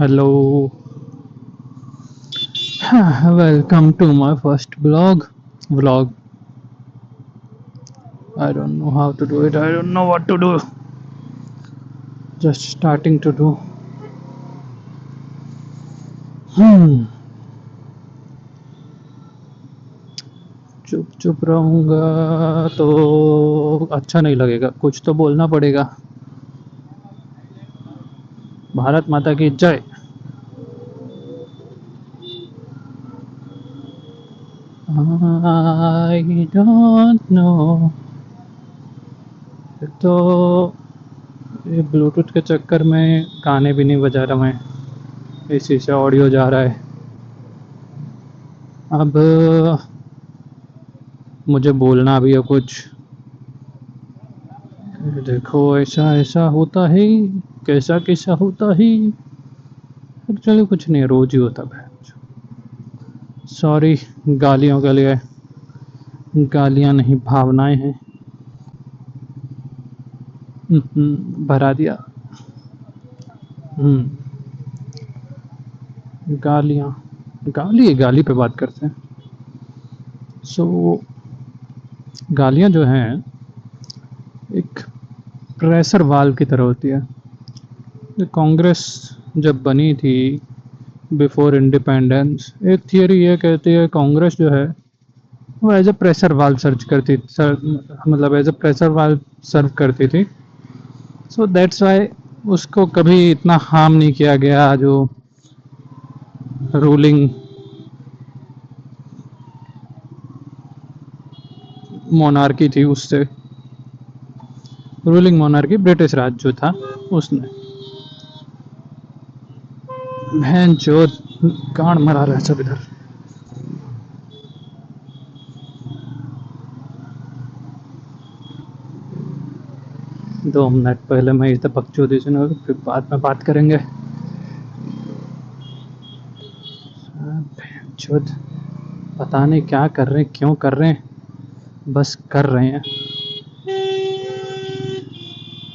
Hello, welcome to my first vlog. I don't know how to do it. I don't know what to do. Just starting to do. Hmm. चुप चुप रहूंगा तो अच्छा नहीं लगेगा, कुछ तो बोलना पड़ेगा। भारत माता की जय। I don't know। तो ये ब्लूटूथ के चक्कर में गाने भी नहीं बजा रहा मैं, इसी से ऑडियो जा रहा है। अब मुझे बोलना भी है कुछ। देखो ऐसा ऐसा होता है, कैसा कैसा होता है। चलो कुछ नहीं, रोज ही होता है। सॉरी गालियों के लिए। गालियां नहीं, भावनाएं हैं। भरा दिया। हम्म, गालियां। गाली पे बात करते हैं। सो गालियां जो हैं एक प्रेशर वाल्व की तरह होती है। कांग्रेस जब बनी थी बिफोर इंडिपेंडेंस, एक थियरी ये कहती है कांग्रेस जो है वो as a pressure valve search करती सर, मतलब as a pressure valve serve करती थी। सो दैट्स वाई उसको कभी इतना हार्म नहीं किया गया जो रूलिंग मोनार्की थी उससे। रूलिंग मोनार्की ब्रिटिश राज जो था उसने। बहन चोद, गांड मरा रहा है सब इधर। 2 मिनट पहले मैं इधर बकचोदी सुना, फिर बाद में बात करेंगे। बहन चोद, पता नहीं क्या कर रहे हैं, क्यों कर रहे हैं, बस कर रहे हैं।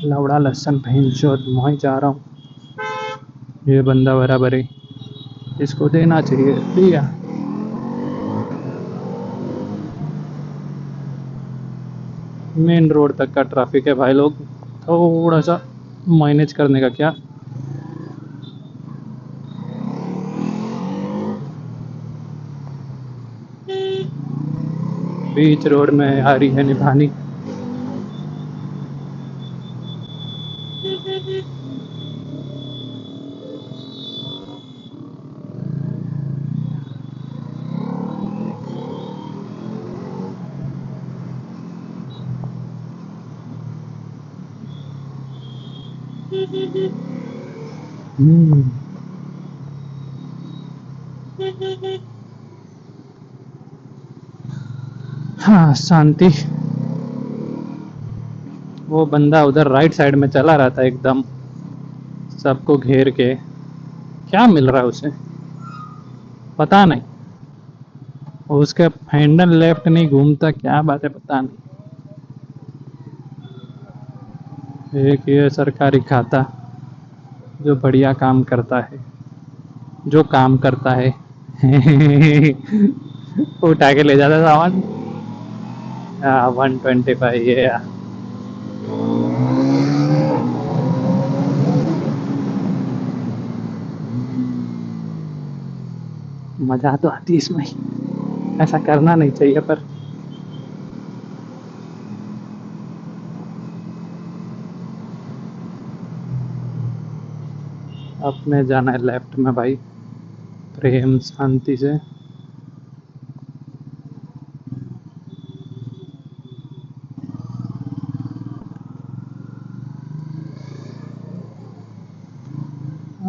लवड़ा लहसन बहन चोद, मैं जा रहा हूँ। ये बंदा बराबर है, इसको देना चाहिए, दिया। मेन रोड तक का ट्रैफिक है भाई लोग, थोड़ा सा मैनेज करने का क्या। बीच रोड में आ रही है निभानी। हम्म, हाँ शांति। वो बंदा उधर राइट साइड में चला रहा था एकदम सबको घेर के। क्या मिल रहा है उसे, पता नहीं। उसका हैंडल लेफ्ट नहीं घूमता, क्या बात है पता नहीं। एक ये सरकारी खाता जो बढ़िया काम करता है, जो काम करता है। उठा के ले जाता सामान। 125 ये। मजा तो आती है इसमें, ऐसा करना नहीं चाहिए पर अपने जाना है लेफ्ट में भाई, प्रेम शांति से।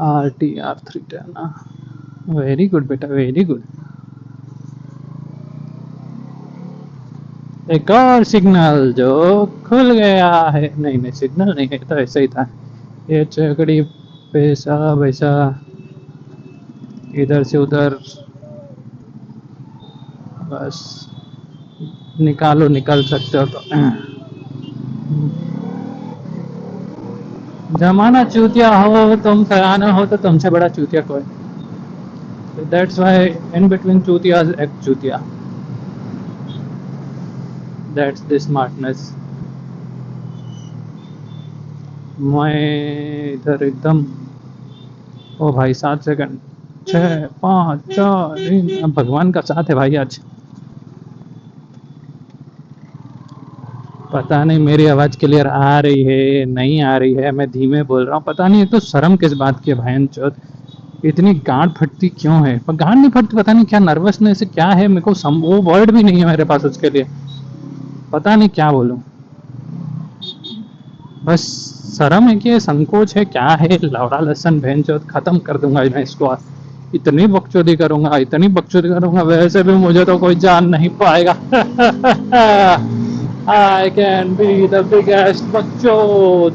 RTR 310। वेरी गुड बेटा, वेरी गुड। एक और सिग्नल जो खुल गया है। नहीं नहीं, सिग्नल नहीं है, तो ऐसा ही था। ये चकड़ी पे सब ऐसा इधर से उधर, बस निकालो, निकाल सकते हो तो। जमाना चूतिया हो, तुम सयाना हो, तो तुमसे बड़ा चूतिया कोई। दैट्स व्हाई इन बिटवीन चूतियाज एक चूतिया। That's the smartness. मैं इधर एकदम। ओ भाई 7 सेकंड। 6 5 4 3। अब भगवान का साथ है भाई आज। पता नहीं मेरी आवाज क्लियर आ रही है नहीं आ रही है, मैं धीमे बोल रहा हूँ, पता नहीं। तो शर्म किस बात की है भाईचोद। इतनी गांड फटती क्यों है? पर गांड नहीं फटती, पता नहीं क्या नर्वसनेस है, क्या है, मेरे को वो वर्ड भी नहीं है मेरे पास उसके लिए। पता नहीं क्या बोलूं। बस शर्म है कि संकोच है, क्या है? लौड़ा लसन भैंचोद खत्म कर दूंगा मैं इसको आज। इतनी बकचोदी करूंगा, इतनी बकचोदी करूंगा, वैसे भी मुझे तो कोई जान नहीं पाएगा। I can be the biggest बकचोद।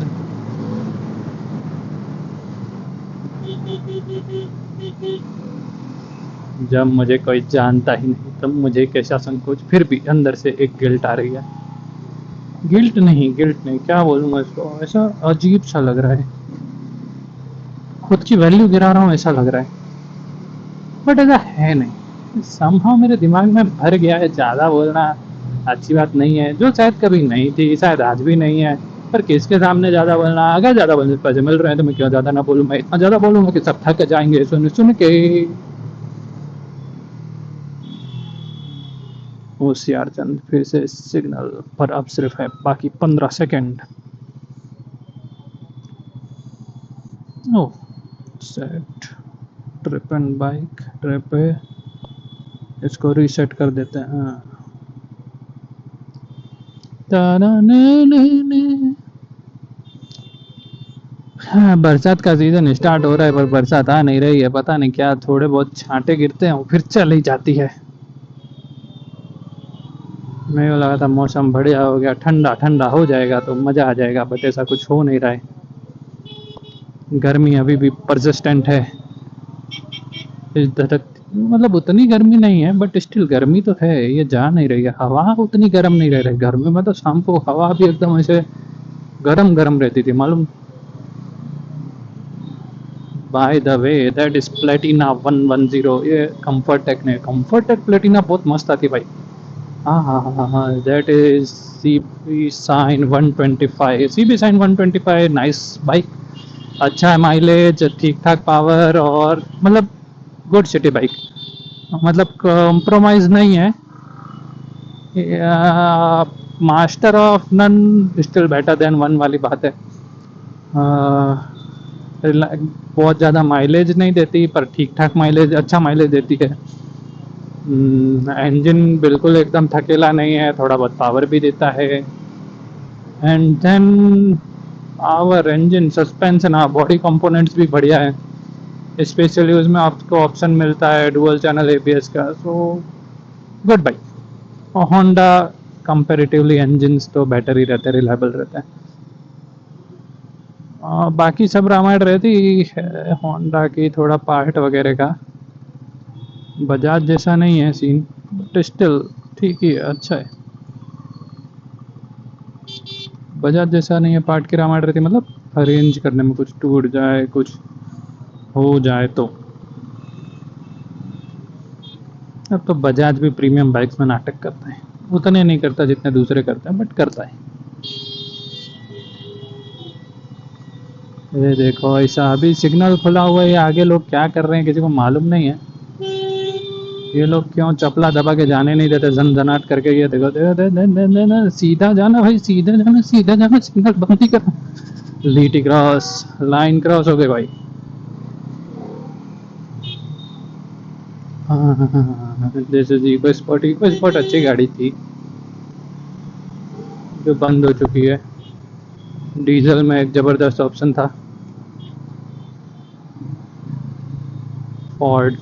जब मुझे कोई जानता ही नहीं तब मुझे कैसा संकोच, फिर भी अंदर से एक गिल्ट आ रही है। गिल्ट नहीं, क्या बोलूंगा इसको, ऐसा अजीब सा लग रहा है। खुद की वैल्यू गिरा रहा हूँ ऐसा लग रहा है। बट ऐसा है नहीं, समहाउ मेरे दिमाग में भर गया है ज़्यादा बोलना अच्छी बात नहीं है, जो शायद कभी नहीं थी, शायद आज भी नहीं है। पर किसके सामने ज़्यादा बोलना? अगर ज़्यादा बोलने के पैसे मिल रहे हैं तो मैं क्यों ज़्यादा ना बोलूँ? मैं इतना ज़्यादा बोलूँगा कि सब थक जाएंगे सुन सुन के। होशियार चंद फिर से सिग्नल पर। अब सिर्फ है बाकी 15 second. Oh set. Trip and bike trip है, इसको रीसेट कर देते हैं। हाँ। हाँ, बरसात का सीजन स्टार्ट हो रहा है पर बरसात आ नहीं रही है, पता नहीं क्या, थोड़े बहुत छांटे गिरते हैं फिर चली जाती है। मैं को लगा था मौसम बढ़िया हो गया, ठंडा ठंडा हो जाएगा तो मज़ा आ जाएगा, बट ऐसा कुछ हो नहीं रहा है। गर्मी अभी भी परसिस्टेंट है इस धरती। मतलब उतनी गर्मी नहीं है बट स्टिल गर्मी तो है, ये जा नहीं रही है। हवा उतनी गर्म नहीं रह रही गर्मी में, तो शाम को हवा भी एकदम ऐसे गरम गरम रहती थी मालूम। By the way that is Platina 110। ये कंफर्ट टेक ने, कंफर्ट टेक प्लेटिना बहुत मस्त आती भाई। हाँ हाँ हाँ हाँ, that is C B Shine 125। C B Shine 125 nice bike. अच्छा है, माइलेज ठीक ठाक, पावर, और मतलब गुड सिटी बाइक। मतलब कॉम्प्रोमाइज़ नहीं है। Master of none still better than one वाली बात है। बहुत ज़्यादा माइलेज नहीं देती पर ठीक ठाक माइलेज, अच्छा माइलेज देती है। इंजन बिल्कुल एकदम थकेला नहीं है, थोड़ा बहुत पावर भी देता है। And then our engine suspension, body components भी बढ़िया है। स्पेशली उसमें आपको ऑप्शन मिलता है डुअल चैनल एबीएस का, सो गुड बाइक। और होंडा कंपेरेटिवली इंजन्स तो बेटर ही रहते हैं, रिलायबल रहते हैं। बाकी सब रामायण रहती है होंडा की, थोड़ा पार्ट वगैरह का। बजाज जैसा नहीं है सीन, बट स्टिल ठीक ही है, अच्छा है। बजाज जैसा नहीं है पार्ट की रामायण रहती, मतलब अरेंज करने में कुछ टूट जाए कुछ हो जाए तो। अब तो बजाज भी प्रीमियम बाइक्स में नाटक करता है, उतने नहीं करता जितने दूसरे करते हैं बट करता है। ये देखो ऐसा अभी सिग्नल खुला हुआ है, आगे लोग क्या कर रहे हैं किसी को मालूम नहीं है। ये लोग क्यों चपला दबा के जाने नहीं देते, झनझनाट करके। ये देखो दे, दे, दे, दे, दे, दे, सीधा जाना भाई, सीधा जाना सीधा जाना, सिग्नल बंद ही कर। लीटी क्रॉस, लाइन क्रॉस हो गई भाई। हाँ हाँ हाँ हाँ, जैसे इको स्पोर्ट, इको स्पोर्ट अच्छी गाड़ी थी जो बंद हो चुकी है। डीजल में एक ज़बरदस्त ऑप्शन था। फोर्ड।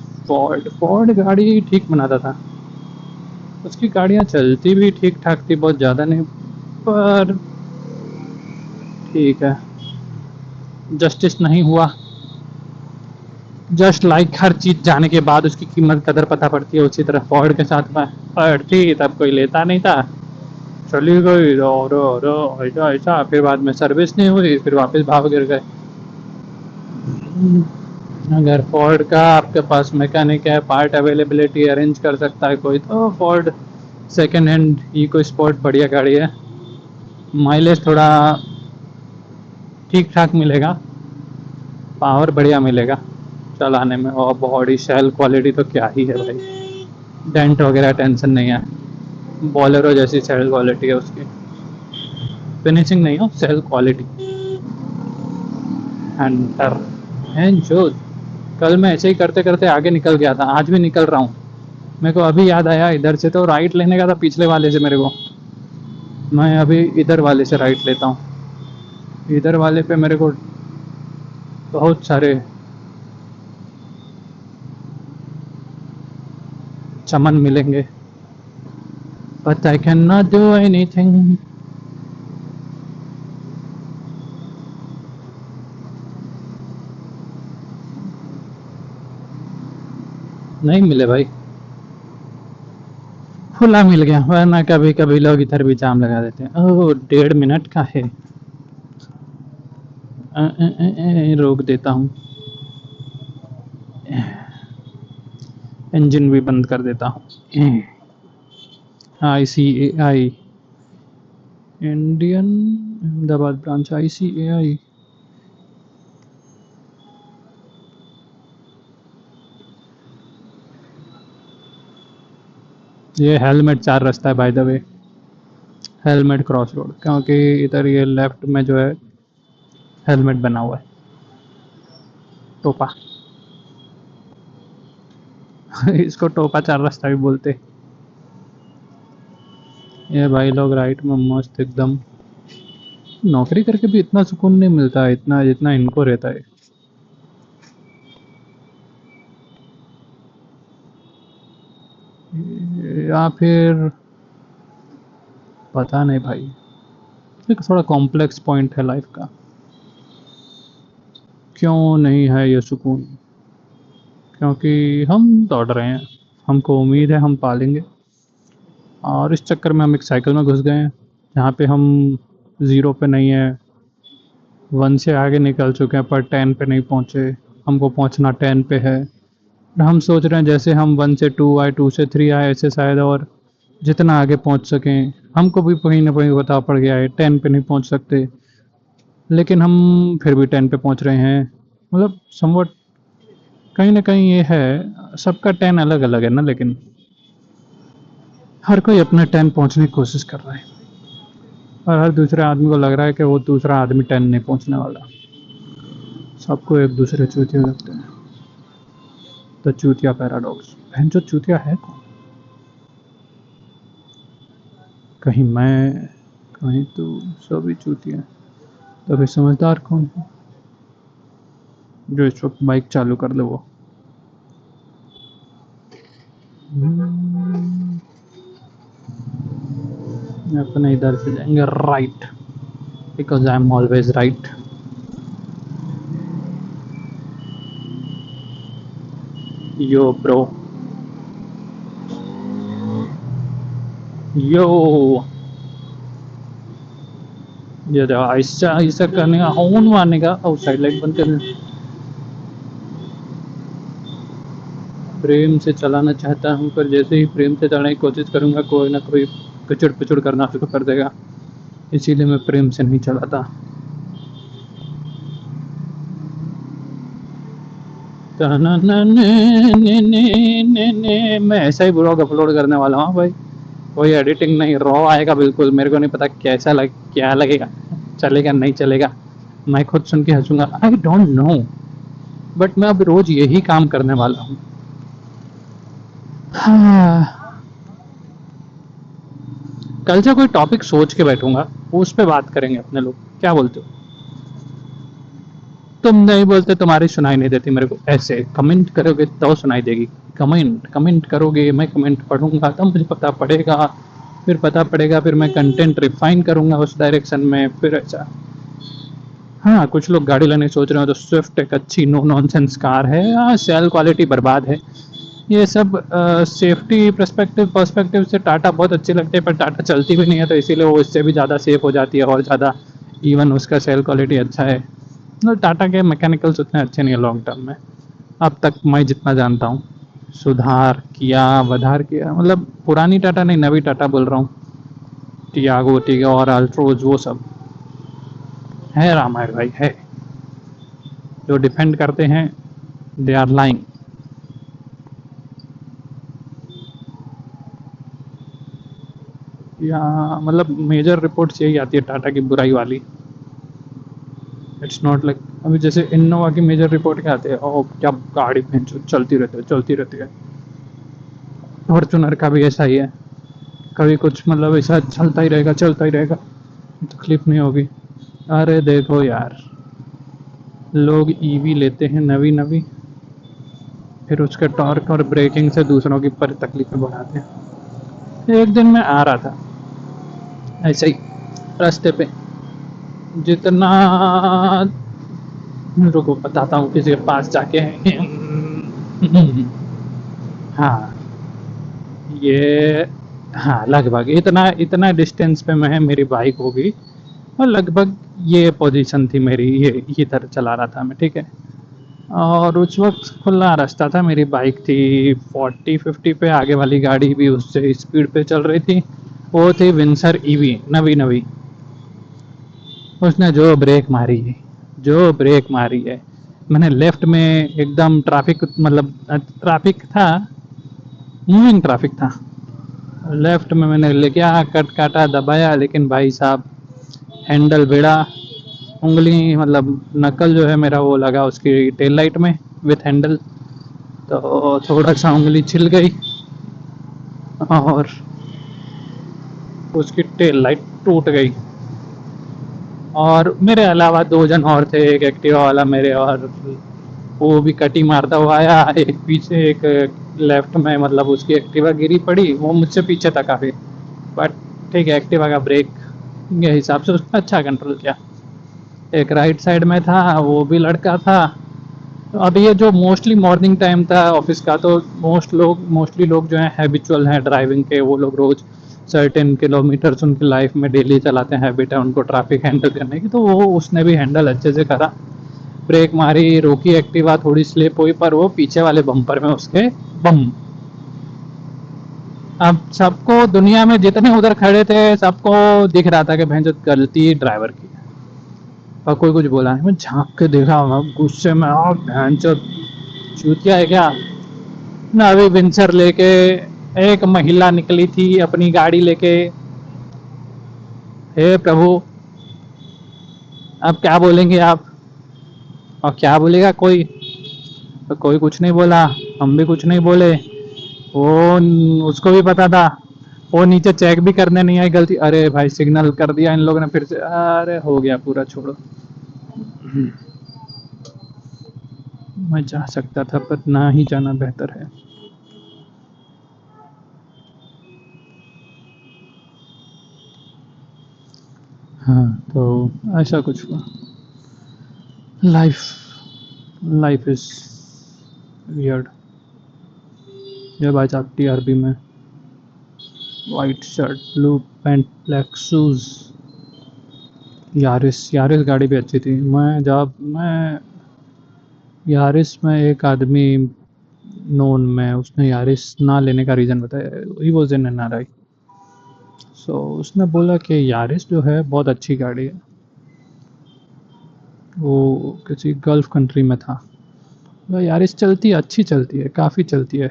फोर्ड गाड़ी ठीक बनाता था, उसकी गाड़ियाँ चलती भी ठीक ठाक थी, बहुत ज़्यादा नहीं, पर ठीक है। जस्टिस नहीं हुआ। जस्ट लाइक हर चीज़ जाने के बाद उसकी कीमत कदर पता पड़ती है, उसी तरह फोर्ड के साथ में पड़ती तब कोई लेता नहीं था। चली गई और ऐसा ऐसा, फिर बाद में सर्विस नहीं हुई, फिर वापस भाव गिर गए। अगर फोर्ड का आपके पास मैकेनिक है, पार्ट अवेलेबिलिटी अरेंज कर सकता है कोई, तो Ford second hand EcoSport बढ़िया गाड़ी है। माइलेज थोड़ा ठीक ठाक मिलेगा, पावर बढ़िया मिलेगा चलाने में, और बॉडी शेल क्वालिटी तो क्या ही है भाई, डेंट वगैरह टेंशन नहीं है। बोलेरो जैसी सेल क्वालिटी है उसकी, फिनिशिंग नहीं हो, सेल क्वालिटी। हंटर है जो, कल मैं ऐसे ही करते करते आगे निकल गया था, आज भी निकल रहा हूँ। मेरे को अभी याद आया इधर से तो राइट लेने का था पिछले वाले से मेरे को, मैं अभी इधर वाले से राइट लेता हूँ। इधर वाले पे मेरे को बहुत सारे चमन मिलेंगे, but I can not do anything. नहीं मिले भाई, खुला मिल गया, वरना कभी कभी लोग इधर भी जाम लगा देते हैं। ओह 1.5 मिनट का है, रोक देता हूँ, इंजन भी बंद कर देता हूँ। ICAI Indian Ahmedabad branch, ICAI। ये हेलमेट 4 रास्ता है bye the way, helmet cross road, क्योंकि इधर ये लेफ्ट में जो है हेलमेट बना हुआ है, टोपा। इसको टोपा 4 रास्ता भी बोलते। ये भाई लोग राइट में मस्त एकदम, नौकरी करके भी इतना सुकून नहीं मिलता है इतना जितना इनको रहता है। या फिर पता नहीं भाई, एक थोड़ा कॉम्प्लेक्स पॉइंट है लाइफ का, क्यों नहीं है ये सुकून, क्योंकि हम दौड़ रहे हैं, हमको उम्मीद है हम पालेंगे, और इस चक्कर में हम एक साइकिल में घुस गए हैं जहाँ पे हम 0 पे नहीं है, 1 से आगे निकल चुके हैं पर 10 पे नहीं पहुँचे, हमको पहुँचना 10 पे है। हम सोच रहे हैं जैसे हम 1 से 2 आए, 2 से 3 आए, ऐसे शायद और जितना आगे पहुँच सकें। हमको भी कहीं ना कहीं बता पड़ गया है 10 पे नहीं पहुँच सकते, लेकिन हम फिर भी 10 पे पहुँच रहे हैं। मतलब समवट कहीं ना कहीं ये है, सबका 10 अलग अलग है ना, लेकिन हर कोई अपने 10 पहुँचने की कोशिश कर रहा है, और हर दूसरे आदमी को लग रहा है कि वो दूसरा आदमी 10 नहीं पहुँचने वाला। सबको एक दूसरे चूतिया लगते हैं। द चूतिया पैराडॉक्स। बहन जो चूतिया है कौन? कहीं मैं, कहीं तू, सभी चूतिया। तो अभी समझदार कौन है? जो इस वक्त बाइक चालू कर दे वो। अपने इधर से जाएंगे right, because I am always right. Yo bro, yo, ये ऐसा ऐसा करने का, हॉर्न मारने का, और साइड लाइट बंद करने। प्रेम से चलाना चाहता हूँ, पर जैसे ही प्रेम से चलाने की कोशिश करूँगा कोई ना कोई कचड़ पिचड़ करना शुरू कर देगा, इसीलिए मैं प्रेम से नहीं चलाता। मैं ऐसा ही ब्लॉग अपलोड करने वाला हूँ भाई, कोई एडिटिंग नहीं, रॉ आएगा बिल्कुल। मेरे को नहीं पता कैसा क्या लगेगा, चलेगा नहीं चलेगा, मैं खुद सुन के हंसूंगा, आई डोंट नो, बट मैं अब रोज यही काम करने वाला हूँ। हाँ। कल से कोई टॉपिक सोच के बैठूंगा, उस पे बात करेंगे अपने लोग, क्या बोलते हो? तुम नहीं बोलते, तुम्हारी सुनाई नहीं देती मेरे को, ऐसे कमेंट करोगे तो सुनाई देगी। कमेंट करोगे, मैं कमेंट पढ़ूंगा तब मुझे पता पड़ेगा, फिर पता पड़ेगा, फिर मैं कंटेंट रिफाइन करूंगा उस डायरेक्शन में, फिर ऐसा। हाँ, कुछ लोग गाड़ी लेने सोच रहे हो तो स्विफ्ट एक अच्छी नो नॉनसेंस कार है। हाँ, सेल क्वालिटी बर्बाद है, ये सब सेफ्टी पर्सपेक्टिव से टाटा बहुत अच्छी लगती है, पर टाटा चलती भी नहीं है, तो इसीलिए वो इससे भी ज़्यादा सेफ हो जाती है और ज़्यादा। इवन उसका सेल क्वालिटी अच्छा है, मतलब टाटा के मैकेनिकल्स उतने अच्छे नहीं है लॉन्ग टर्म में, अब तक मैं जितना जानता हूँ। सुधार किया, वधार किया, मतलब पुरानी टाटा नहीं, नवी टाटा बोल रहा हूँ। टियागो टिगो और अल्ट्रोज वो सब है रामायण भाई है, जो डिफेंड करते हैं दे आर लाइंग। या मतलब मेजर रिपोर्ट्स यही आती है टाटा की बुराई वाली। इट्स नॉट लाइक अभी जैसे इनोवा की मेजर रिपोर्ट क्या आती है, ओ क्या गाड़ी चलती रहती है चलती रहती है। फॉर्चुनर का भी ऐसा ही है, कभी कुछ मतलब ऐसा चलता ही रहेगा चलता ही रहेगा, तकलीफ नहीं होगी। अरे देखो यार, लोग ईवी लेते हैं नवी नवी, फिर उसके टॉर्क और ब्रेकिंग से दूसरों की पर तकलीफें बढ़ाते हैं। एक दिन मैं आ रहा था ऐसे ही रास्ते पे, जितना, रुको बताता हूँ किसी के पास जाके। हाँ ये, हाँ लगभग इतना इतना डिस्टेंस पे मैं मेरी बाइक होगी, और लगभग ये पोजीशन थी मेरी, ये इधर चला रहा था मैं, ठीक है। और उस वक्त खुला रास्ता था, मेरी बाइक थी 40-50 पे, आगे वाली गाड़ी भी उससे स्पीड पे चल रही थी। वो थी विंसर ईवी नवी नवी। उसने जो ब्रेक मारी है, जो ब्रेक मारी है, मैंने लेफ्ट में एकदम ट्रैफिक, मतलब ट्रैफिक था, मूविंग ट्रैफिक था, लेफ्ट में मैंने लेके कट काटा दबाया, लेकिन भाई साहब हैंडल भिड़ा, उंगली मतलब नकल जो है मेरा वो लगा उसकी टेल लाइट में विथ हैंडल, तो थोड़ा सा उंगली छिल गई, और उसकी टेल लाइट टूट गई। और मेरे अलावा दो जन और थे, एक एक्टिवा वाला मेरे, और वो भी कटी मारता हुआ आया, एक पीछे एक लेफ्ट में, मतलब उसकी एक्टिवा गिरी पड़ी, वो मुझसे पीछे था काफ़ी, बट ठीक है, एक्टिवा का ब्रेक के हिसाब से उसने अच्छा कंट्रोल किया। एक राइट साइड में था, वो भी लड़का था। तो अब ये जो मोस्टली मॉर्निंग टाइम था ऑफिस का, तो मोस्टली लोग जो हैं हैबिचुअल हैं ड्राइविंग के, वो लोग रोज सर्टेन किलोमीटर्स उनकी लाइफ में डेली चलाते हैं, हैबिट है उनको ट्रैफिक हैंडल करने की, तो वो उसने भी हैंडल अच्छे से करा, ब्रेक मारी, रोकी एक्टिवा, थोड़ी स्लिप हुई, पर वो पीछे वाले बम्पर में उसके बम। अब सबको दुनिया में जितने उधर खड़े थे सबको दिख रहा था कि भैंस गलती ड्राइवर की, और कोई कुछ बोला नहीं। मैं झांक के देखा, मैं गुस्से में, आ भैंस चूतिया है क्या ना। अभी विंसर लेके एक महिला निकली थी अपनी गाड़ी लेके, हे प्रभु, अब क्या बोलेंगे आप, और क्या बोलेगा कोई, तो कोई कुछ नहीं बोला, हम भी कुछ नहीं बोले। वो उसको भी पता था, वो नीचे चेक भी करने नहीं आई, गलती, अरे भाई सिग्नल कर दिया इन लोगों ने फिर से, अरे हो गया पूरा, छोड़ो। मैं जा सकता था पर ना ही जाना बेहतर है। हाँ तो ऐसा कुछ हुआ। Life life is weird. जब आज आप टीआरबी में white shirt blue pant black shoes, Yaris Yaris गाड़ी भी अच्छी थी। मैं यारिस में एक आदमी नोन में, उसने यारिस ना लेने का रीज़न बताया, ही वॉज इन एनआरआई। सो उसने बोला कि यारिस जो है बहुत अच्छी गाड़ी है, वो किसी गल्फ कंट्री में था, वह यारिस चलती है, अच्छी चलती है, काफ़ी चलती है,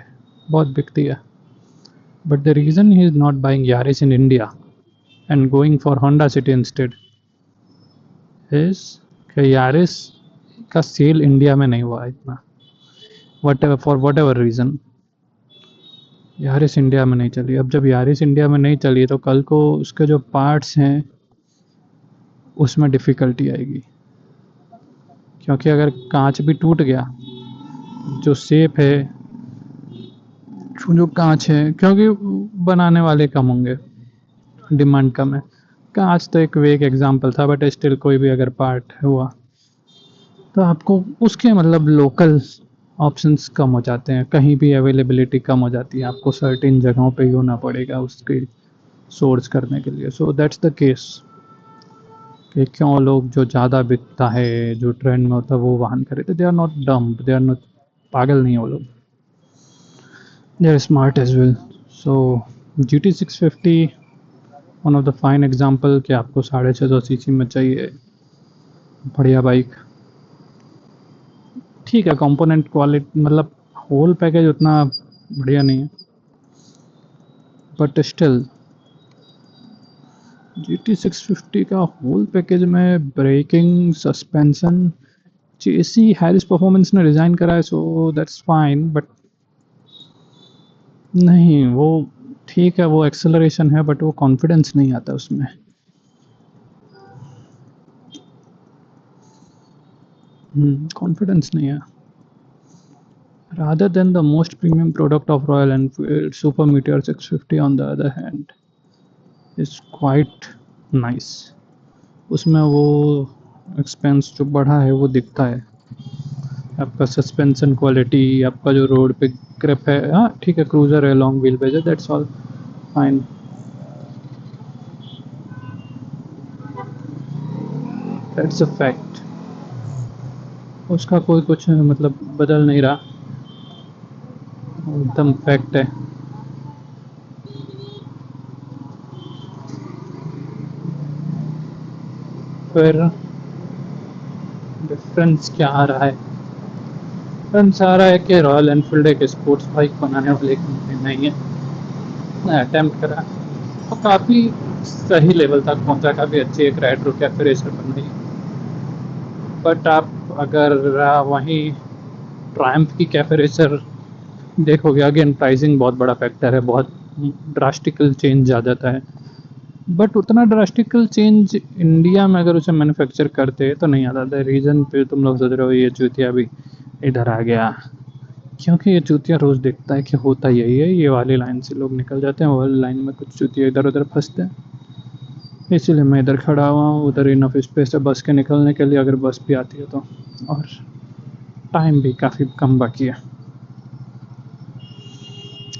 बहुत बिकती है, but the reason he is not buying Yaris in India and going for Honda city instead is कि यारिस का सेल इंडिया में नहीं हुआ इतना, what ever for what ever reason Yaris India में नहीं चली। अब जब यारिस इंडिया में नहीं चली तो कल को उसके जो पार्ट्स हैं उसमें डिफ़िकल्टी आएगी, क्योंकि अगर कांच भी टूट गया, जो शेप है, जो कांच है, क्योंकि बनाने वाले कम होंगे, डिमांड कम है। कांच तो एक वेग एग्जांपल था, बट स्टिल कोई भी अगर पार्ट हुआ तो आपको उसके मतलब लोकल ऑप्शंस कम हो जाते हैं, कहीं भी अवेलेबिलिटी कम हो जाती है, आपको सर्टेन जगहों पे ही होना पड़ेगा उसके सोर्स करने के लिए। सो दैट्स द केस कि क्यों लोग जो ज़्यादा बिकता है, जो ट्रेंड में होता है वो वाहन खरीदते। They are not dumb, they are not, पागल नहीं है वो लोग, they are smart as well. So GT650 one of the fine example कि आपको 650 सीसी में चाहिए बढ़िया बाइक। ठीक है, कंपोनेंट क्वालिटी मतलब होल पैकेज उतना बढ़िया नहीं है, बट स्टिल GT650 का होल पैकेज में ब्रेकिंग, सस्पेंशन, चेसी हैरिस परफॉर्मेंस ने डिज़ाइन करा है, सो दैट्स फाइन। बट नहीं, वो ठीक है, वो एक्सेलरेशन है, बट वो कॉन्फिडेंस नहीं आता उसमें। कॉन्फिडेंस नहीं है। Rather than the most premium product of Royal Enfield, Super Meteor 650 on the other hand is quite nice. उसमें वो एक्सपेंस जो बढ़ा है वो दिखता है, आपका सस्पेंशन क्वालिटी, आपका जो रोड पे ग्रिप है। हाँ ठीक है, क्रूजर है, लॉन्ग व्हील बेस है, that's all fine, that's a fact. उसका कोई कुछ मतलब बदल नहीं रहा, एकदम फैक्ट है। फिर डिफरेंस क्या आ रहा है? डिफरेंस आ रहा है कि रॉयल एनफील्ड एक स्पोर्ट्स बाइक बनाने वाली कंपनी नहीं है। उसने अटेम्प्ट करा और काफ़ी सही लेवल तक पहुंचा, काफ़ी अच्छी एक रेट्रो कैफे रेसर बन गई। बट आप अगर वहीं ट्रायम्फ की कैफे रेसर देखोगे, अगेन प्राइसिंग बहुत बड़ा फैक्टर है, बहुत ड्रास्टिकल चेंज आ जाता है। बट उतना ड्रास्टिकल चेंज इंडिया में अगर उसे मैन्युफैक्चर करते तो नहीं आता था। रीज़न पे तुम लोग सोच रहे हो ये चूतिया भी इधर आ गया, क्योंकि ये चूतिया रोज़ देखता है कि होता यही है, ये वाली लाइन से लोग निकल जाते हैं, वो वाली लाइन में कुछ चूतिया इधर उधर फंसते हैं। इसीलिए मैं इधर खड़ा हुआ हूँ, उधर इनफ स्पेस है बस के निकलने के लिए, अगर बस भी आती है तो। और टाइम भी काफ़ी कम बाकी है।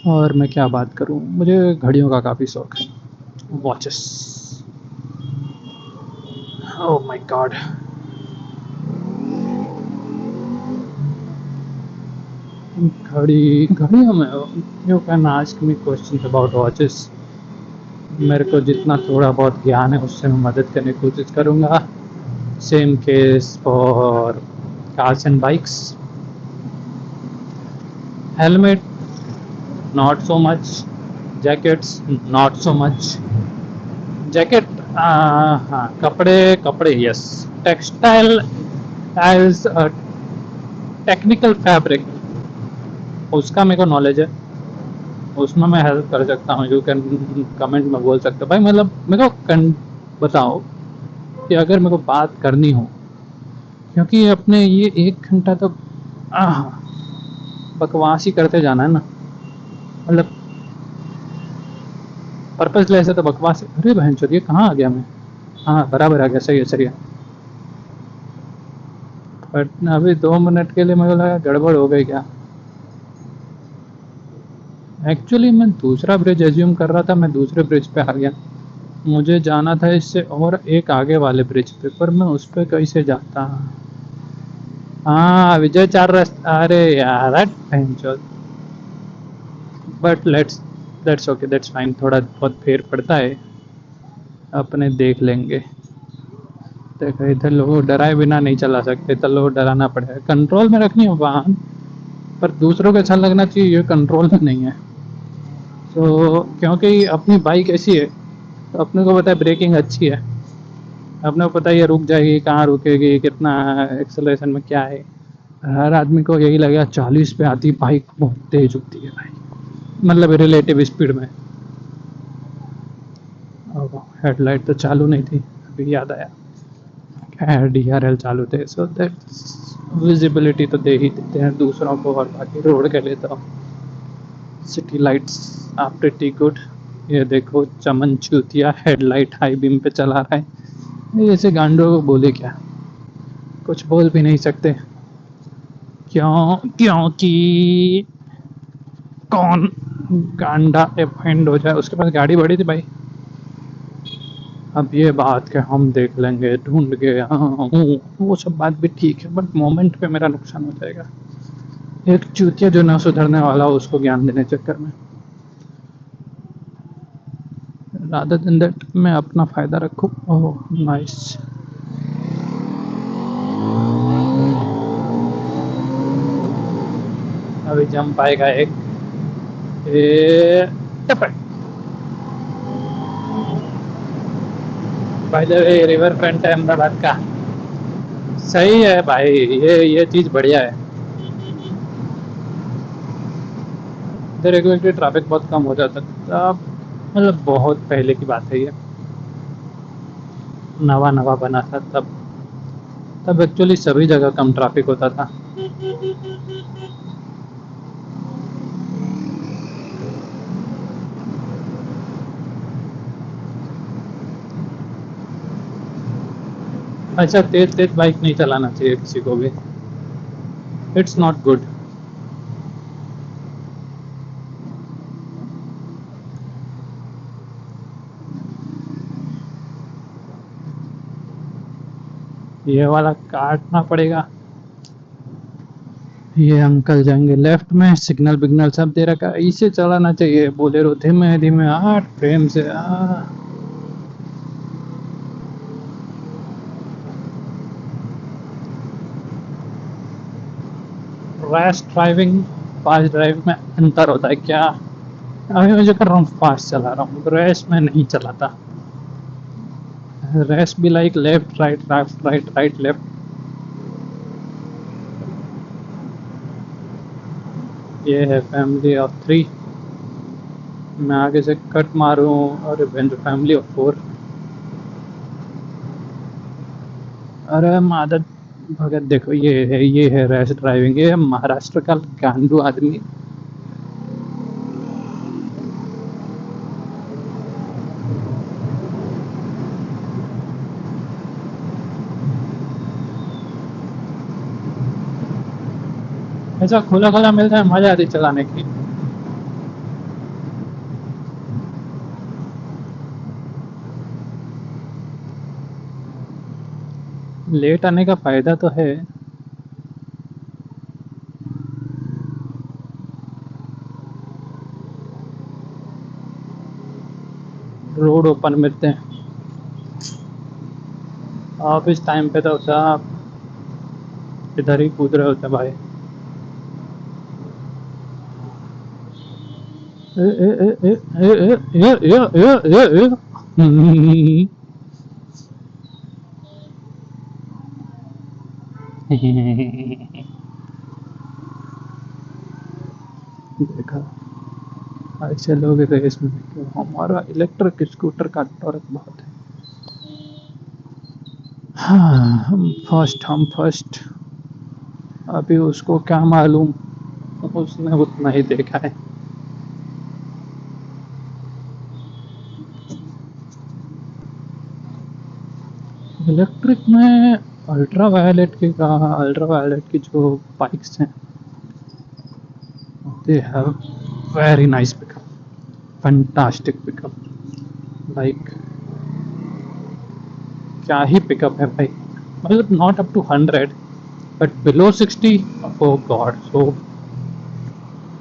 और मैं क्या बात करूँ, मुझे घड़ियों का काफ़ी शौक है, वॉचेस। ओह माय गॉड, घड़ियों में you can ask me question about watches. मेरे को जितना थोड़ा बहुत ज्ञान है उससे मैं मदद करने की कोशिश करूँगा। Same case for cars and bikes. Helmet not so much, jackets not so much. Jacket हाँ, कपड़े कपड़े yes, textile as a technical fabric उसका मेरे को नॉलेज है, उसमें मैं हेल्प कर सकता हूँ। यू कैन कमेंट में बोल सकते हो भाई, मतलब मेरे को बताओ कि अगर मेरे को बात करनी हो, क्योंकि अपने ये 1 घंटा तो बकवास ही करते जाना है ना, मतलब पर्पसलेस है तो बकवास है। अरे बहन चोद, ये कहाँ आ गया मैं? हाँ बराबर आ गया, सही है सही है। बट अभी 2 मिनट के लिए मुझे लगा गड़बड़ हो गई क्या। एक्चुअली मैं दूसरा ब्रिज एज्यूम कर रहा था, मैं दूसरे ब्रिज पे आ गया। मुझे जाना था इससे और एक आगे वाले ब्रिज पे, पर मैं उस पर कैसे जाता? हाँ विजय 4 रास्ता, अरे यार but let's that's okay, that's fine, थोड़ा बहुत फेर पड़ता है, अपने देख लेंगे। देखो इधर लोगों को डराए बिना नहीं चला सकते, तो लोग डराना पड़ेगा। कंट्रोल में रखनी है वाहन, पर दूसरों को अच्छा लगना चाहिए, ये कंट्रोल में नहीं है। तो क्योंकि अपनी बाइक ऐसी है, तो अपने को पता है ब्रेकिंग अच्छी है, अपने को पता है ये रुक जाएगी, कहाँ रुकेगी, कितना एक्सेलरेशन में क्या है। हर आदमी को यही लगेगा 40 पे आती बाइक बहुत तेज होती है भाई, मतलब रिलेटिव स्पीड में। हेडलाइट तो चालू नहीं थी, अभी याद आया, DRL चालू थे, सो दैट विजिबिलिटी तो दे ही देते हैं दूसरों को, और बाकी रोड के लिए तो city lights are pretty good. ये देखो चमन चूतिया हेडलाइट हाई बीम पे चला रहा है, ये जैसे गांडों को बोले क्या, कुछ बोल भी नहीं सकते। क्यों? क्योंकि कौन गांडा एफेंड हो जाए, उसके पास गाड़ी बड़ी थी भाई। अब ये बात के हम देख लेंगे ढूंढ के, हाँ वो सब बात भी ठीक है, बट मोमेंट पे मेरा नुकसान हो जाएगा। एक चूतिया जो ना सुधरने वाला हो उसको ज्ञान देने चक्कर में, रादर देन दैट मैं अपना फायदा रखूं। Oh nice. अभी जंप आएगा एक, ए टपक। भाई द वे रिवर फ्रंट है अहमदाबाद का। सही है भाई, ये चीज बढ़िया है। इधर एक व्यक्ति ट्रैफिक बहुत कम हो जाता था, मतलब बहुत पहले की बात है ये, नवा नवा बना था तब। तब एक्चुअली सभी जगह कम ट्रैफिक होता था। अच्छा, तेज तेज बाइक नहीं चलाना चाहिए किसी को भी, इट्स नॉट गुड। ये वाला काटना पड़ेगा। ये अंकल जाएंगे लेफ्ट में, सिग्नल बिग्नल सब दे रखा है, इसे चलाना चाहिए बोलेरो धीमे धीमे 8 प्रेम से। रैश ड्राइविंग फास्ट ड्राइविंग में अंतर होता है क्या? अभी मैं जो कर रहा हूँ फास्ट चला रहा हूँ, रैश में नहीं चलाता। रैश भी like left right left right right left. ये है फैमिली ऑफ 3, मैं आगे से कट मारूं और फैमिली ऑफ 4। अरे मादर भगत, देखो ये है रैश ड्राइविंग, ये है महाराष्ट्र का गांडू आदमी। ऐसा खुला खुला मिलता है, मजा आती चलाने की। लेट आने का फायदा तो है। रोड ओपन मिलते हैं ऑफिस टाइम पे तो सब इधर ही कूद रहे होते हैं भाई। ए, ए, ए, ए, ए, ए, ए, ए, ए, ए, ए। देखा, ऐसे लोग रेस में क्यों? हमारा इलेक्ट्रिक स्कूटर का टॉर्क बहुत है। हाँ, हम फर्स्ट। अभी उसको क्या मालूम, उसने उतना ही देखा है। इलेक्ट्रिक में अल्ट्रा वायलेट की जो बाइक्स हैं, they have very nice pickup, fantastic pickup. Like क्या ही पिकअप है भाई, मतलब not up to 100 but below 60। Oh god, so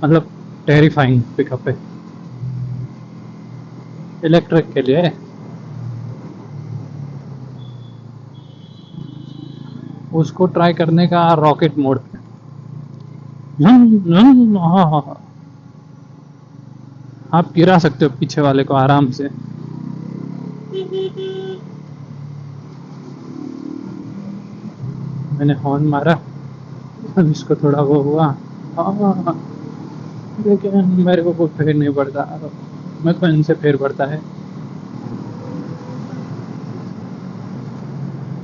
मतलब टेरिफाइंग पिकअप है इलेक्ट्रिक के लिए। उसको ट्राई करने का रॉकेट मोड पे। हाँ हाँ हाँ, आप गिरा सकते हो पीछे वाले को आराम से। मैंने हॉर्न मारा, अब इसको थोड़ा वो हुआ। हाँ, लेकिन मेरे को कोई फेर नहीं पड़ता, मेरे को इनसे फेर पड़ता है।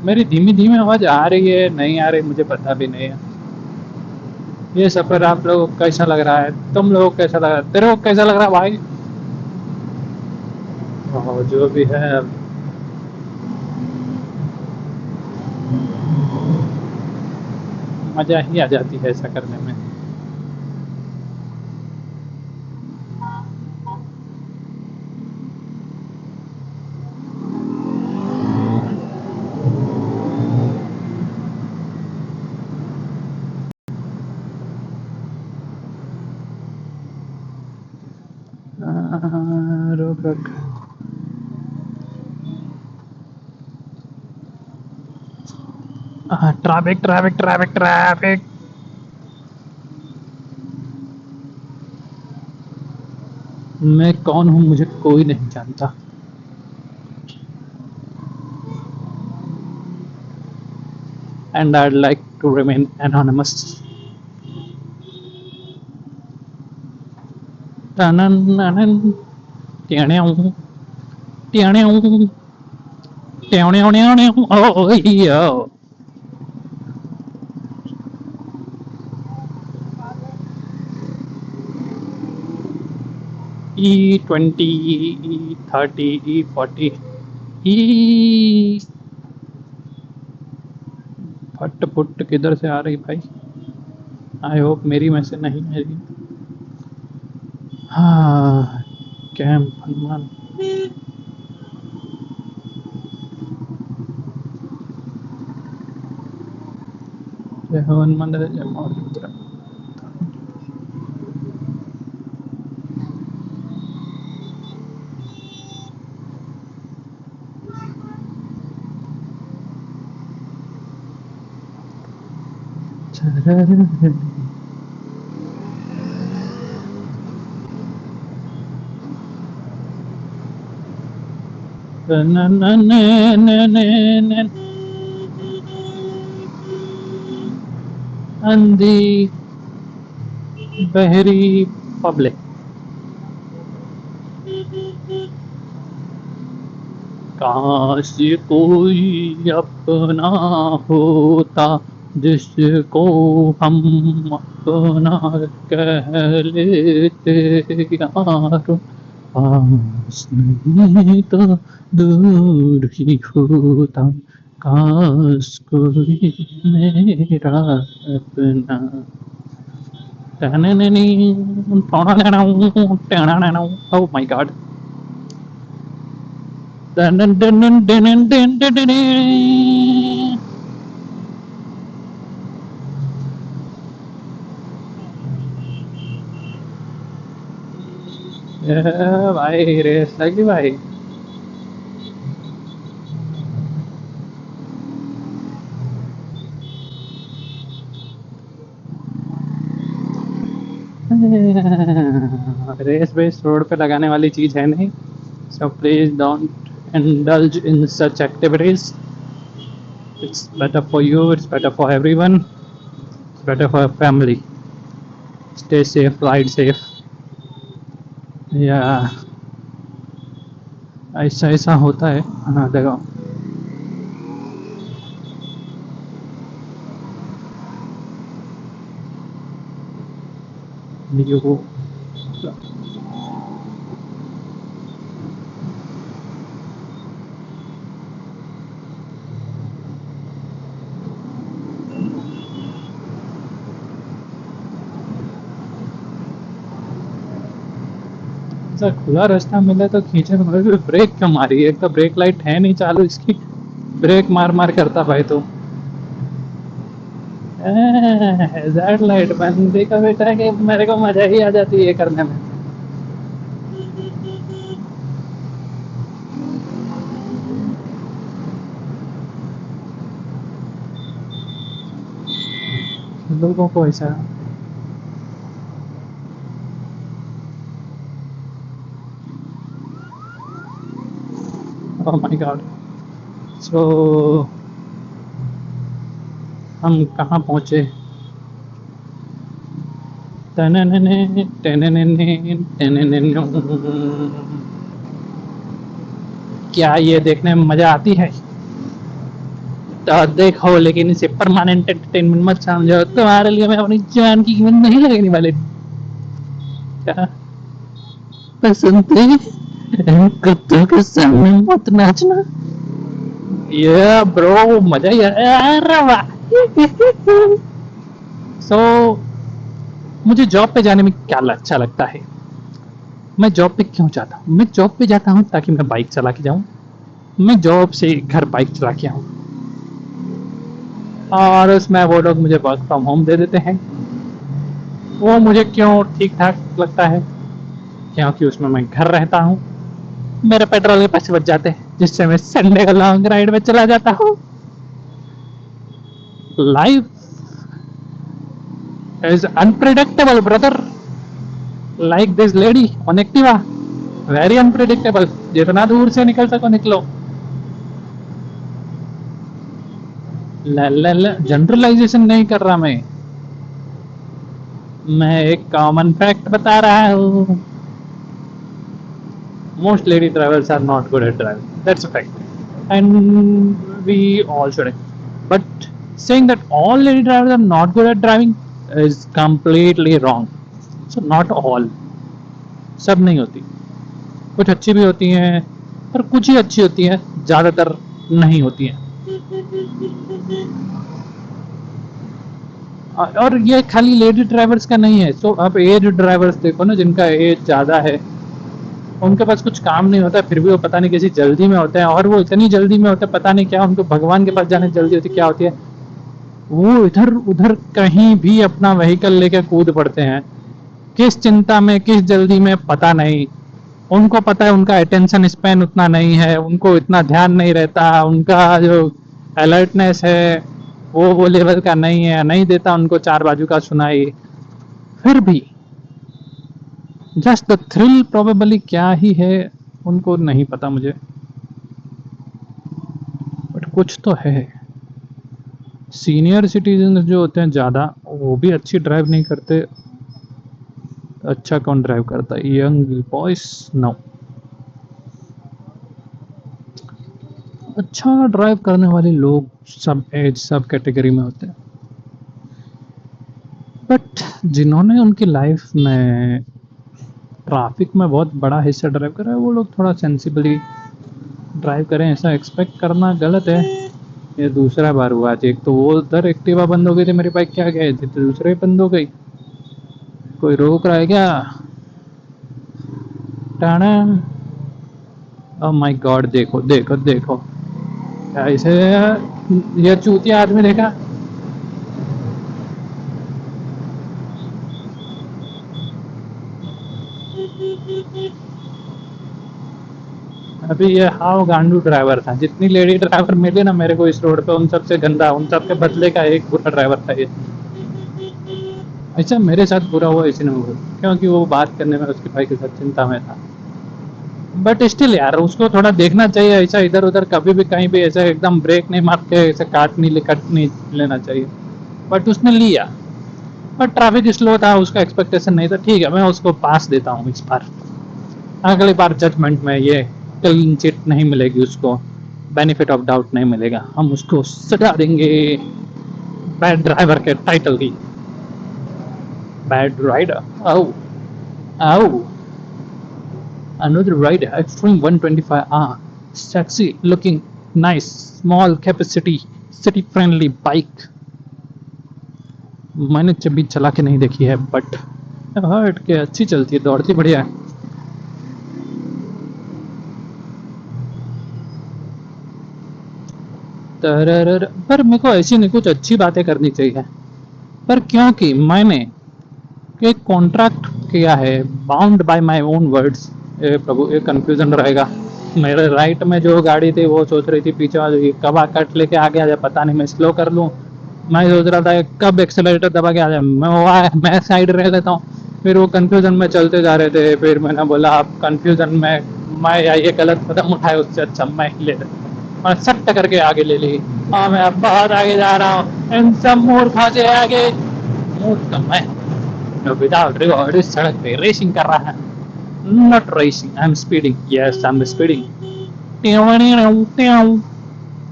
मेरी धीमी धीमी आवाज आ रही है नहीं आ रही मुझे पता भी नहीं है। ये सफर आप लोगों को कैसा लग रहा है? तुम लोगों को कैसा लग रहा है? तेरे को कैसा लग रहा है भाई? जो भी है अब। मजा ही आ जाती है ऐसा करने में। रुक रुक। Traffic traffic traffic traffic. मैं कौन हूँ मुझे कोई नहीं जानता। And I'd like to remain anonymous. Oh, yo. E20, E30, E40, E फट फुट किधर से आ रही भाई? आई होप मेरी में से नहीं है। हाँ, कैंप हनुमान। जय हनुमान जय मौर्य। अंधी बहरी पब्लिक। काश कोई अपना होता जिसको हम अपना कह लेते यार। पास नहीं तो दूर ही होता। काश कोई मेरा अपना। Oh my god. भाई रेस लगी भाई। रेस बेस रोड पे लगाने वाली चीज है नहीं। So please don't indulge in such activities. It's better for you, it's better for everyone, it's better for your family. Stay safe, ride safe. Yeah, ऐसा ऐसा होता है। हाँ देखो, you ऐसा खुला रास्ता मिला तो खींचे तो ब्रेक क्यों मारी? एक तो ब्रेक लाइट है नहीं चालू इसकी, ब्रेक मार मार करता भाई तो। ज़ेड लाइट बंदी का बेटा है कि मेरे को मजा ही आ जाती है ये करने में। लोगों को ऐसा ओह माय गॉड। सो हम कहाँ पहुँचे? क्या ये देखने में मजा आती है? तो देखो, लेकिन इसे परमानेंट एंटरटेनमेंट मत समझो। तुम्हारे लिए मैं अपनी जान की कीमत नहीं लगाने वाले। क्या पसंद है? कुत्तों के सामने मत नाचना। ये ब्रो मजा ही आ रहा है। सो मुझे जॉब पे जाने में क्या अच्छा लगता है, मैं जॉब पे क्यों जाता हूँ? मैं जॉब पे जाता हूँ ताकि मैं बाइक चला के जाऊँ, मैं जॉब से घर बाइक चला के आऊँ, और उसमें वो लोग मुझे वर्क फ्रॉम होम दे देते हैं। वो मुझे क्यों ठीक ठाक लगता है? क्योंकि उसमें मैं घर रहता हूँ, मेरे पेट्रोल के पैसे बच जाते हैं, जिससे मैं संडे को लॉन्ग राइड में चला जाता हूँ। Life is unpredictable brother, like this lady on Activa, very unpredictable. जितना दूर से निकल सको निकलो। जनरलाइजेशन नहीं कर रहा मैं एक कॉमन फैक्ट बता रहा हूँ। Most lady drivers are not good at driving. That's a fact, and we all should. But saying that all lady drivers are not good at driving is completely wrong. So not all. सब नहीं होती, कुछ अच्छी भी होती हैं, पर कुछ ही अच्छी होती हैं, ज़्यादातर नहीं होती हैं। और ये खाली लेडी ड्राइवर्स का नहीं है। तो आप एज ड्राइवर्स देखो ना, जिनका एज ज़्यादा है, उनके पास कुछ काम नहीं होता, फिर भी वो पता नहीं किसी जल्दी में होते हैं, और वो इतनी जल्दी में होते हैं पता नहीं क्या, उनको भगवान के पास जाने की जल्दी होती क्या होती है, वो इधर उधर कहीं भी अपना व्हीकल लेके कूद पड़ते हैं। किस चिंता में, किस जल्दी में, पता नहीं। उनको पता है उनका अटेंशन स्पैन उतना नहीं है, उनको इतना ध्यान नहीं रहता, उनका जो अलर्टनेस है वो लेवल का नहीं है, नहीं देता उनको चार बाजू का सुनाई। फिर भी जस्ट द थ्रिल प्रोबेबली क्या ही है उनको नहीं पता मुझे, बट कुछ तो है। सीनियर सिटीजन जो होते हैं ज़्यादा, वो भी अच्छी ड्राइव नहीं करते। अच्छा कौन ड्राइव करता है? Young boys no. अच्छा ड्राइव करने वाले लोग सब एज सब कैटेगरी में होते हैं, बट जिन्होंने उनकी लाइफ में ट्रैफिक में बहुत बड़ा हिस्सा ड्राइव करा है, वो लोग थोड़ा सेंसिबली ड्राइव करें, ऐसा एक्सपेक्ट करना गलत है। ये दूसरा बार हुआ आज। एक तो वो उधर एक्टिवा बंद हो गई थी, मेरी बाइक क्या गई थी, तो दूसरे बंद हो गई। कोई रोक रहा है क्या? टाना। ओह माय गॉड, देखो देखो देखो ऐसे, ये चूतिया आदमी देखा। अभी ये हाउ गांडू ड्राइवर था। जितनी लेडी ड्राइवर मिले ना मेरे को इस रोड पे, उन सबसे गंदा, उन सबके बदले का एक बुरा ड्राइवर था ये। अच्छा मेरे साथ बुरा हुआ इसी ने हुआ, क्योंकि वो बात करने में उसकी भाई के साथ चिंता में था। बट स्टिल यार, उसको थोड़ा देखना चाहिए, ऐसा इधर उधर कभी भी कहीं भी ऐसा एकदम ब्रेक नहीं मार के ऐसे कट नहीं लेना चाहिए। बट उसने लिया, बट ट्रैफिक स्लो था, उसका एक्सपेक्टेशन नहीं था। ठीक है, मैं उसको पास देता हूँ इस बार। अगली बार जजमेंट में ये क्लीन चिट नहीं मिलेगी, उसको बेनिफिट ऑफ डाउट नहीं मिलेगा, हम उसको सजा देंगे बैड ड्राइवर के टाइटल की। बैड राइडर, आओ आओ, another rider, Extreme 125R, sexy looking, nice, small capacity, city friendly bike। मैंने कभी चला के नहीं देखी है, बट हर्ट के अच्छी चलती है, दौड़ती बढ़िया है। पर मेरे को ऐसी नहीं, कुछ अच्छी बातें करनी चाहिए, पर क्योंकि मैंने एक कॉन्ट्रैक्ट किया है, bound by my own words. प्रभु, ये कंफ्यूजन रहेगा। मेरे राइट में जो गाड़ी थी वो सोच रही थी पीछे वाली कब कट लेके आगे आ जाए, पता नहीं, मैं स्लो कर लूँ। मैं सोच रहा था कब एक्सेलरेटर दबा के आ जाए, मैं साइड रह लेता हूँ। फिर वो कंफ्यूजन में चलते जा रहे थे। फिर मैंने बोला आप कंफ्यूजन में मैं ये गलत कदम उठाए, उससे अच्छा मैं ही ले लेता। मैं सट्ट करके आगे ले ली। हाँ, मैं अब बहुत आगे जा रहा हूँ, इन सब मूर्खों से आगे। मूर्ख तो मैं विदाउट रिवॉर्ड इस सड़क पे रेसिंग कर रहा है। Not racing, I'm speeding. Yes, I'm speeding.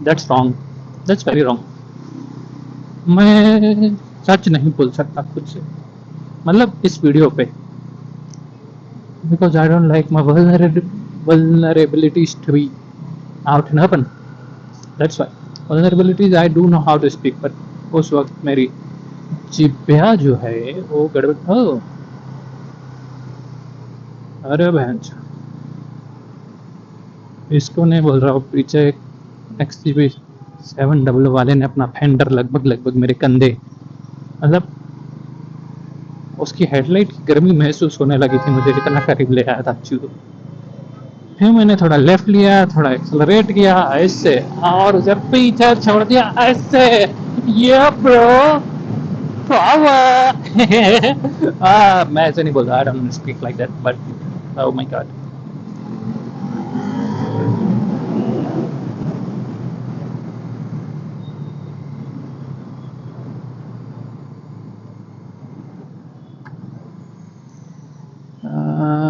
That's wrong. That's very wrong. मैं सच नहीं बोल सकता खुद से, मतलब इस वीडियो पे, because I don't like my vulnerabilities to be out in open. That's why vulnerabilities I do know how to speak, but उस वक्त मेरी चिप्या जो है वो गड़बड़। ओ अरे बहन, इसको नहीं बोल रहा हूँ, पीछे एक XCB 700 वाले ने अपना फेंडर लगभग लगभग मेरे कंधे, मतलब उसकी हेडलाइट की गर्मी महसूस होने लगी थी मुझे, इतना करीब ले आया था चूरू। फिर मैंने थोड़ा लेफ्ट लिया, थोड़ा एक्सलरेट किया ऐसे, और उसे पीछे छोड़ दिया ऐसे। ये ब्रो पावर। मैं ऐसे नहीं बोल रहा, I don't speak like that, but oh my God.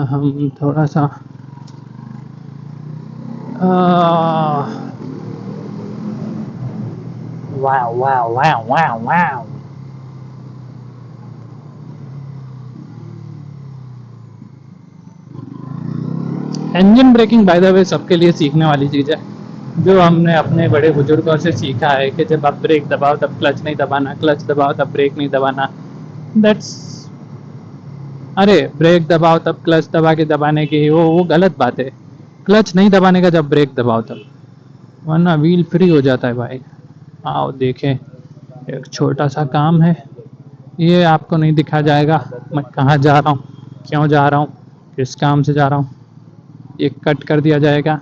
हम थोड़ा सा wow wow wow wow wow. Engine braking bye the वे सबके लिए सीखने वाली चीज़ है, जो हमने अपने बड़े बुजुर्गों से सीखा है कि जब आप ब्रेक दबाओ तब क्लच नहीं दबाना, क्लच दबाओ तब ब्रेक नहीं दबाना। दैट्स, अरे ब्रेक दबाओ तब क्लच दबा के दबाने की वो गलत बात है। क्लच नहीं दबाने का जब ब्रेक दबाओ तब, वरना व्हील फ्री हो जाता है भाई। आओ देखें, एक छोटा सा काम है, ये आपको नहीं दिखा जाएगा मैं कहाँ जा रहा हूँ, क्यों जा रहा हूँ, किस काम से जा रहा हूँ, ये कट कर दिया जाएगा।